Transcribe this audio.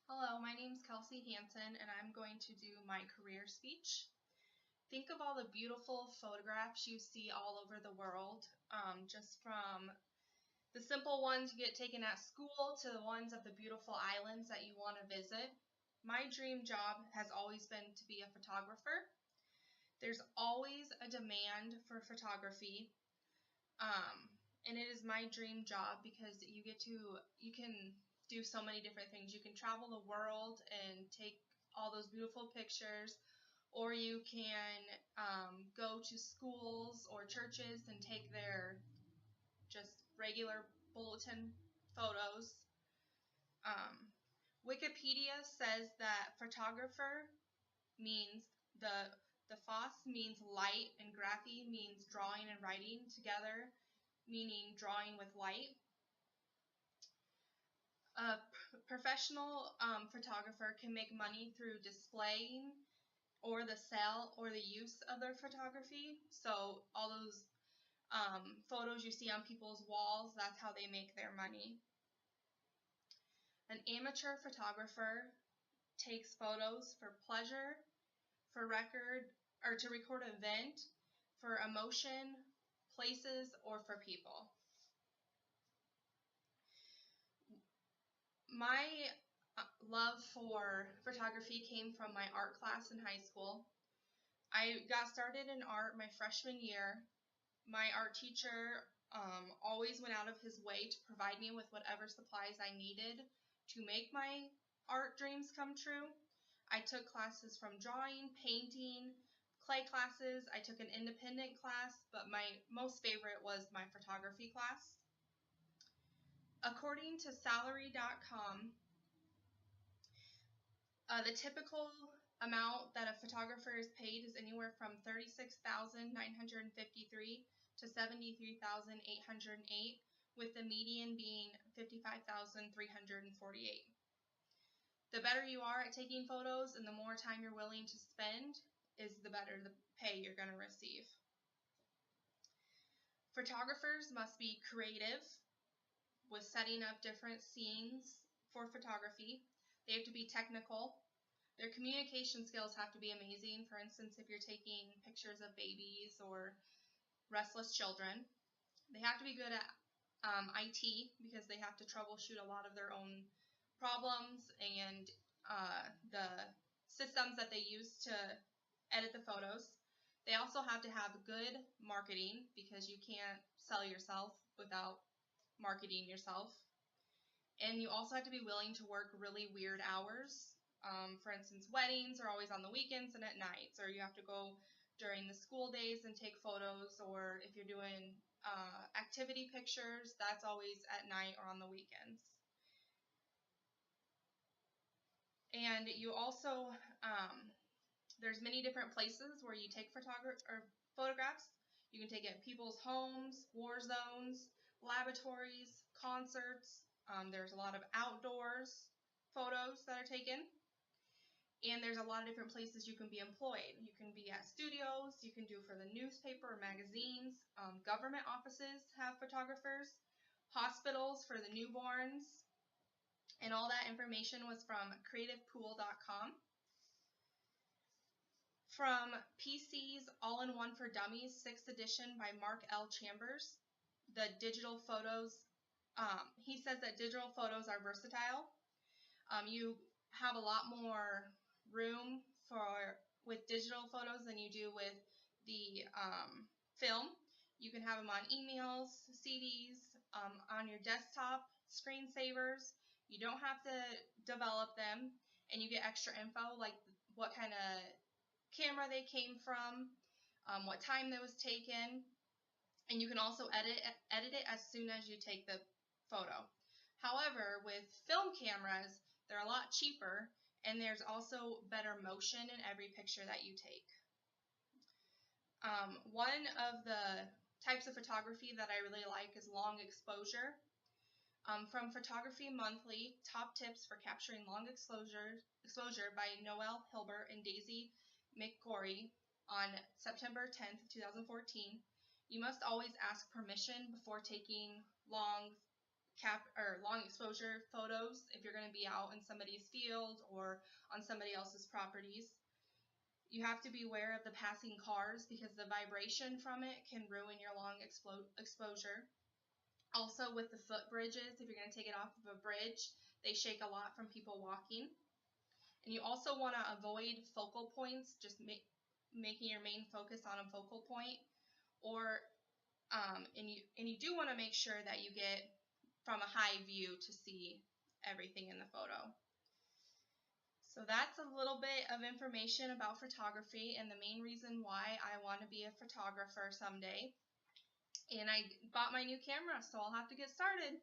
Hello, my name is Kelsey Hansen, and I'm going to do my career speech. Think of all the beautiful photographs you see all over the world, just from the simple ones you get taken at school to the ones of the beautiful islands that you want to visit. My dream job has always been to be a photographer. There's always a demand for photography, and it is my dream job because you can do so many different things. You can travel the world and take all those beautiful pictures, or you can go to schools or churches and take their just regular bulletin photos. Um, Wikipedia says that photographer means the phos means light and graphy means drawing and writing together, meaning drawing with light. A professional photographer can make money through displaying or the sale or the use of their photography. So all those photos you see on people's walls, that's how they make their money. An amateur photographer takes photos for pleasure, for record, or to record an event, for emotion, places, or for people. My love for photography came from my art class in high school. I got started in art my freshman year. My art teacher always went out of his way to provide me with whatever supplies I needed to make my art dreams come true. I took classes from drawing, painting, clay classes. I took an independent class, but my most favorite was my photography class. According to salary.com, the typical amount that a photographer is paid is anywhere from $36,953 to $73,808, with the median being $55,348. The better you are at taking photos and the more time you're willing to spend is the better the pay you're going to receive. Photographers must be creative with setting up different scenes for photography. They have to be technical. Their communication skills have to be amazing. For instance, if you're taking pictures of babies or restless children. They have to be good at IT because they have to troubleshoot a lot of their own problems and the systems that they use to edit the photos. They also have to have good marketing because you can't sell yourself without marketing yourself. And you also have to be willing to work really weird hours. For instance, weddings are always on the weekends and at nights, or you have to go during the school days and take photos, or if you're doing activity pictures, that's always at night or on the weekends. And you also, there's many different places where you take photographs. You can take it at people's homes, war zones, laboratories, concerts. There's a lot of outdoors photos that are taken. And there's a lot of different places you can be employed. You can be at studios, you can do for the newspaper or magazines. Government offices have photographers, hospitals for the newborns, and all that information was from creativepool.com. From PC's All-in-One for Dummies, 6th edition by Mark L. Chambers, the digital photos, he says that digital photos are versatile. You have a lot more room with digital photos than you do with the film. You can have them on emails, CDs, on your desktop, screensavers. You don't have to develop them, and you get extra info like what kind of camera they came from, what time that was taken, and you can also edit it as soon as you take the photo. However, with film cameras, they're a lot cheaper, and there's also better motion in every picture that you take. One of the types of photography that I really like is long exposure. From Photography Monthly, Top Tips for Capturing Long Exposure by Noel Hilbert and Daisy McGorry on September 10th, 2014. You must always ask permission before taking long long exposure photos if you're going to be out in somebody's field or on somebody else's properties. You have to be aware of the passing cars because the vibration from it can ruin your long exposure. Also with the footbridges, if you're going to take it off of a bridge, they shake a lot from people walking. And you also want to avoid focal points, just making your main focus on a focal point. And you do want to make sure that you get from a high view to see everything in the photo. So that's a little bit of information about photography and the main reason why I want to be a photographer someday. And I bought my new camera, so I'll have to get started.